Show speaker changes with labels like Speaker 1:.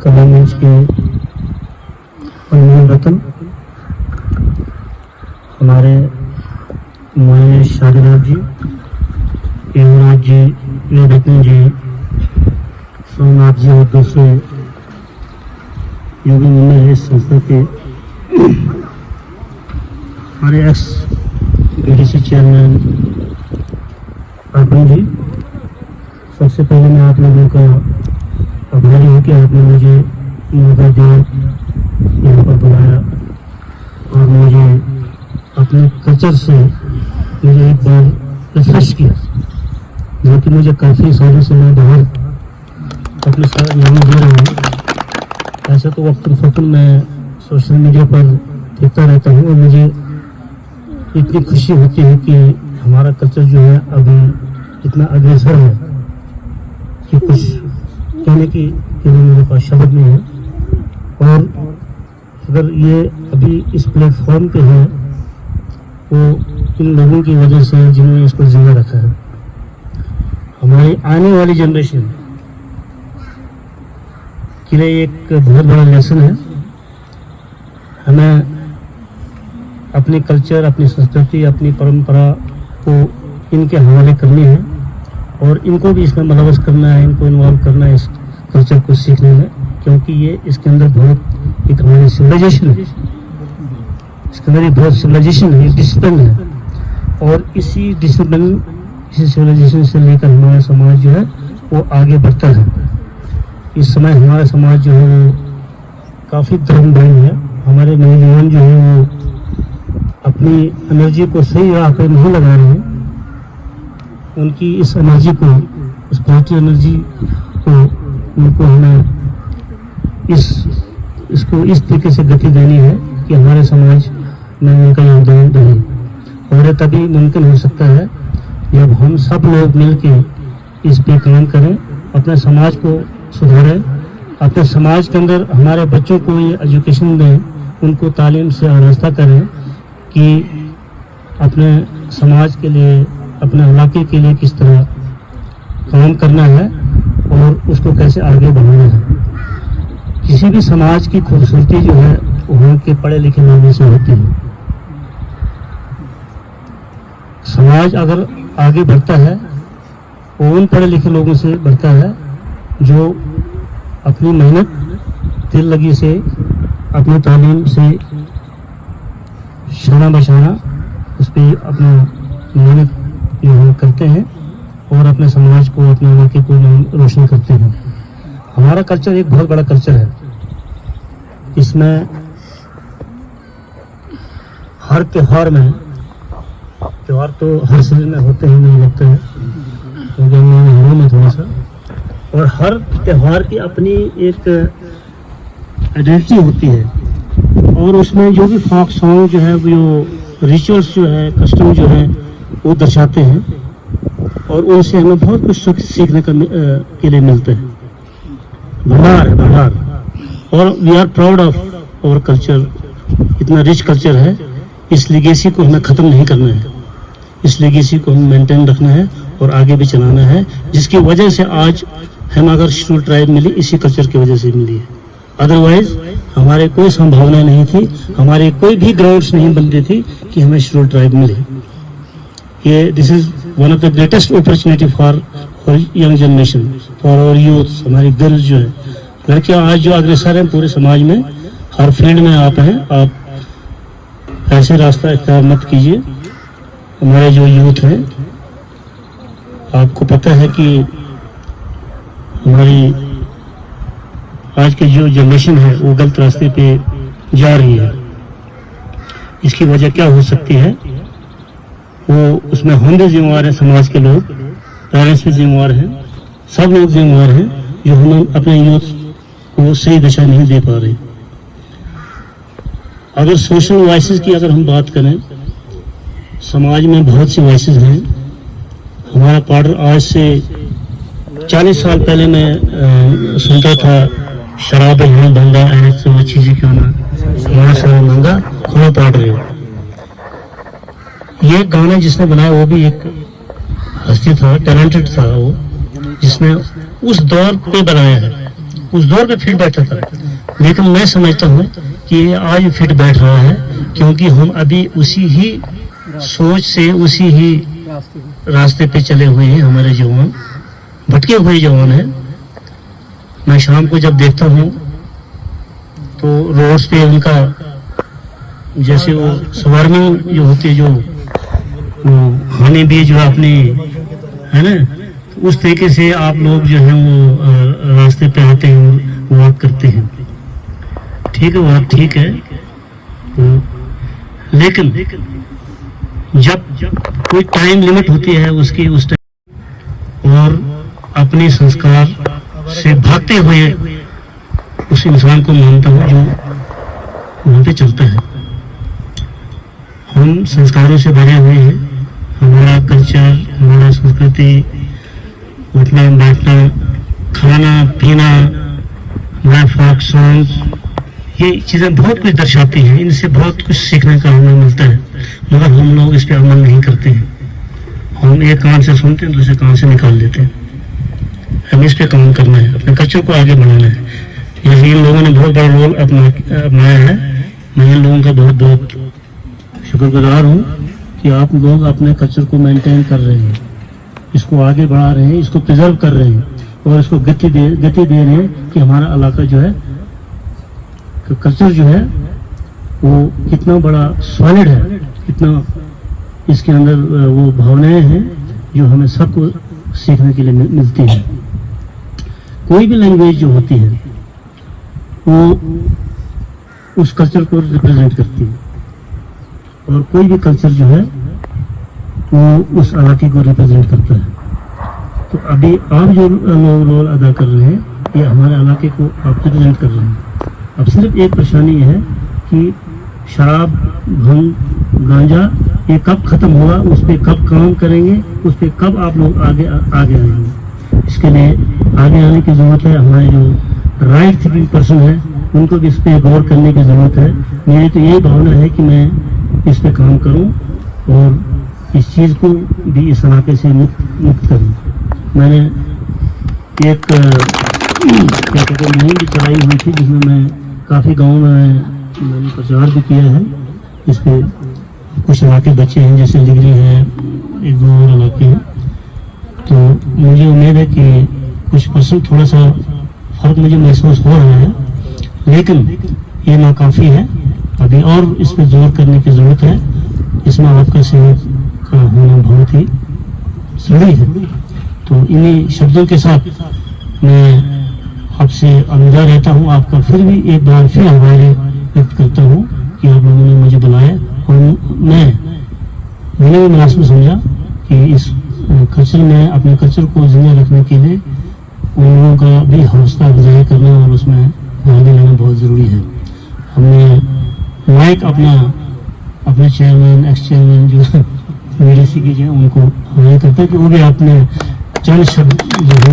Speaker 1: कला मंच के अनमोल रतन हमारे माननीय शादीनाथ जी, युवराज जी, रतन जी, सोमनाथ जी और दूसरे योगी मुन्ना है इस संस्था के हमारे एक्स बीडीसी चेयरमैन अर्पण जी। सबसे पहले मैं आप लोगों का आभारी हूँ कि आपने मुझे मौका दिया, यहाँ पर बुलाया और मुझे अपने कल्चर से मुझे एक बार रिफ्रेश किया, जो कि मुझे काफ़ी सालों से मैं बाहर अपने साथ यहाँ दे रहा हूँ। ऐसे तो वक्तन फ़क्तन मैं सोशल मीडिया पर देखता रहता हूँ और मुझे इतनी खुशी होती है कि हमारा कल्चर जो है अभी इतना अग्रसर है कि कुछ कहने की मेरे पास शब्द नहीं है। और अगर ये अभी इस प्लेटफॉर्म पे है वो इन लोगों की वजह से जिन्होंने इसको जिंदा रखा है। हमारी आने वाली जनरेशन के लिए एक बहुत बड़ा लेसन है। हमें अपनी कल्चर, अपनी संस्कृति, अपनी परंपरा को इनके हवाले करनी है और इनको भी इसमें मुलव्वस करना है, इनको इन्वॉल्व करना है इस कल्चर को सीखने में, क्योंकि ये इसके अंदर बहुत एक हमारी सिविलाइजेशन है, इसके अंदर एक बहुत सिविलाइजेशन है, डिसिप्लिन है और इसी डिसिप्लिन, इसी सिविलाइजेशन से लेकर हमारा समाज जो है वो आगे बढ़ता है। इस समय हमारा समाज जो है वो काफ़ी धर्मभंग है। हमारे नौजवान जो है वो अपनी एनर्जी को सही राह पर नहीं लगा रहे हैं। उनकी इस एनर्जी को, इस पॉजिटिव एनर्जी को उनको हमें इसको इस तरीके से गति देनी है कि हमारे समाज में उनका योगदान रहे। और ये तभी मुमकिन हो सकता है जब हम सब लोग मिलकर इस पे काम करें, अपने समाज को सुधारें, अपने समाज के अंदर हमारे बच्चों को ये एजुकेशन दें, उनको तालीम से आरास्ता करें कि अपने समाज के लिए, अपने इलाके के लिए किस तरह काम करना है और उसको कैसे आगे बढ़ाना है। किसी भी समाज की खूबसूरती जो है वहाँ के पढ़े लिखे लोगों से होती है। समाज अगर आगे बढ़ता है वो उन पढ़े लिखे लोगों से बढ़ता है जो अपनी मेहनत, दिल लगी से, अपनी तालीम से शाना बशाना उस पर अपना मेहनत जो करते हैं और अपने समाज को, अपने इलाके को रोशन करते हैं। हमारा कल्चर एक बहुत बड़ा कल्चर है। इसमें हर त्योहार में, त्यौहार तो हर सीजन में होते हैं मुझे लगता है, क्योंकि हिंदू में थोड़ा सा, और हर त्यौहार की अपनी एक आइडेंटिटी होती है और उसमें जो भी फोक सॉन्ग जो है, वो रिचुअल्स जो है, कस्टम जो है वो दर्शाते हैं और उनसे हमें बहुत कुछ सीखने के लिए मिलता है। भंडार है, भंडार। और we are proud of our culture. इतना रिच कल्चर है, इस लेगेसी को हमें ख़त्म नहीं करना है, इस लेगेसी को हमें मेंटेन रखना है और आगे भी चलाना है, जिसकी वजह से आज हम अगर शेड्यूल ट्राइब मिली, इसी कल्चर की वजह से मिली है। अदरवाइज हमारे कोई संभावना नहीं थी, हमारे कोई भी ग्राउंड्स नहीं बनती थी कि हमें शेड्यूल ट्राइब मिले। ये this is one of the greatest opportunity for young generation, for our youth. हमारी गर्ल्स जो है, लड़कियां आज जो अग्रसर हैं पूरे समाज में, हर फील्ड में आप हैं, आप ऐसे रास्ता इख्तियार मत कीजिए। हमारे जो यूथ हैं, आपको पता है कि हमारी आज की जो जनरेशन है वो गलत रास्ते पे जा रही है। इसकी वजह क्या हो सकती है? वो उसमें हम भी जिम्मेवार हैं, समाज के लोग, पेरेंट्स भी जिम्मेवार हैं, सब लोग जिम्मेवार हैं जो हम अपने यूथ को सही दिशा नहीं दे पा रहे। अगर सोशल वॉइसेस की अगर हम बात करें, समाज में बहुत सी वॉइसेस हैं। हमारा पार्ट आज से 40 साल पहले मैं सुनता था, शराब है धंधा ऐसे वो चीजें क्यों ना हमारा सारा महंगा खुला पाट रहे हो। ये गाना जिसने बनाया वो भी एक हस्ती था, टैलेंटेड था वो, जिसने उस दौर पे बनाया है। उस दौर पे फिट बैठता था, लेकिन मैं समझता हूँ कि ये आज फिट बैठ रहा है, क्योंकि हम अभी उसी ही सोच से, उसी ही रास्ते पे चले हुए हैं। हमारे जवान भटके हुए जवान हैं। मैं शाम को जब देखता हूँ तो रोड्स पे उनका जैसे वो स्वर्मिंग जो होती है, जो हनी भी जो अपनी है ना, तो उस तरीके से आप लोग जो है वो रास्ते पे आते हैं और वॉक करते हैं। ठीक है, वॉक ठीक है, लेकिन जब कोई टाइम लिमिट होती है उसकी, उस टाइम और अपने संस्कार से भागते हुए उस इंसान को मानता हूँ जो वहाँ पे चलता है। हम संस्कारों से भरे हुए हैं। हमारा कल्चर, हमारा संस्कृति, उठना बैठना, खाना पीना, हमारा फोक सॉन्ग्स, ये चीज़ें बहुत कुछ दर्शाती हैं। इनसे बहुत कुछ सीखने का हमें मिलता है, मगर हम लोग इस पर अमल नहीं करते हैं। हम एक कान से सुनते हैं, दूसरे कान से निकाल देते हैं। हमें इस पे काम करना है, अपने कल्चर को आगे बढ़ाना है। जैसे इन लोगों ने बहुत बड़ा रोल अपनाया है। मैं इन लोगों का बहुत बहुत शुक्रगुजार हूँ कि आप लोग अपने कल्चर को मेंटेन कर रहे हैं, इसको आगे बढ़ा रहे हैं, इसको प्रिजर्व कर रहे हैं और इसको गति दे रहे हैं कि हमारा इलाका जो है, कल्चर जो है वो कितना बड़ा सॉलिड है, कितना इसके अंदर वो भावनाएं हैं जो हमें सबको सीखने के लिए मिलती हैं। कोई भी लैंग्वेज जो होती है वो उस कल्चर को रिप्रेजेंट करती है, और कोई भी कल्चर जो है वो उस इलाके को रिप्रेजेंट करता है। तो अभी आप जो रोल अदा कर रहे हैं, ये हमारे इलाके को आप रिप्रेजेंट कर रहे हैं। अब सिर्फ एक परेशानी है कि शराब, भंग, गांजा ये कब खत्म होगा, उस पर कब काम करेंगे, उस पर कब आप लोग आगे आएंगे। इसके लिए आगे आने की जरूरत है। हमारे जो राइट थिंकिंग पर्सन है उनको भी इस पर गौर करने की जरूरत है। मेरी तो यही भावना है कि मैं इस पर काम करूं और इस चीज़ को भी इस इलाके से मुक्त करूं। मैंने एक मुहिम भी चलाई हुई थी जिसमें मैं काफ़ी गाँव में मैंने प्रचार भी किया है। इस पर कुछ इलाके बचे हैं, जैसे लिगरी है, एक दो और इलाके हैं। तो मुझे उम्मीद है कि कुछ परसेंट थोड़ा सा फर्क मुझे महसूस हो रहा है, लेकिन ये नाकाफी है। अभी और इस पर जोर करने की जरूरत है। इसमें आपका सहयोग का होना बहुत ही जरूरी है। तो इन्हीं शब्दों के साथ मैं आपसे अलविदा रहता हूँ। आपका फिर भी एक बार फिर आभार व्यक्त करता हूँ कि आप लोगों ने मुझे बुलाया, और मैंने भी मुनासिब समझा कि इस कल्चर में, अपने कल्चर को जिंदा रखने के लिए उन लोगों का भी हौसला अफजाई करना और उसमें भाग लेना बहुत ज़रूरी है। हमने लाइक अपने चेयरमैन, एक्स चेयरमैन जो वीडीसी की जो उनको हमारे करते हैं कि वो भी अपने चंद शब्द जो है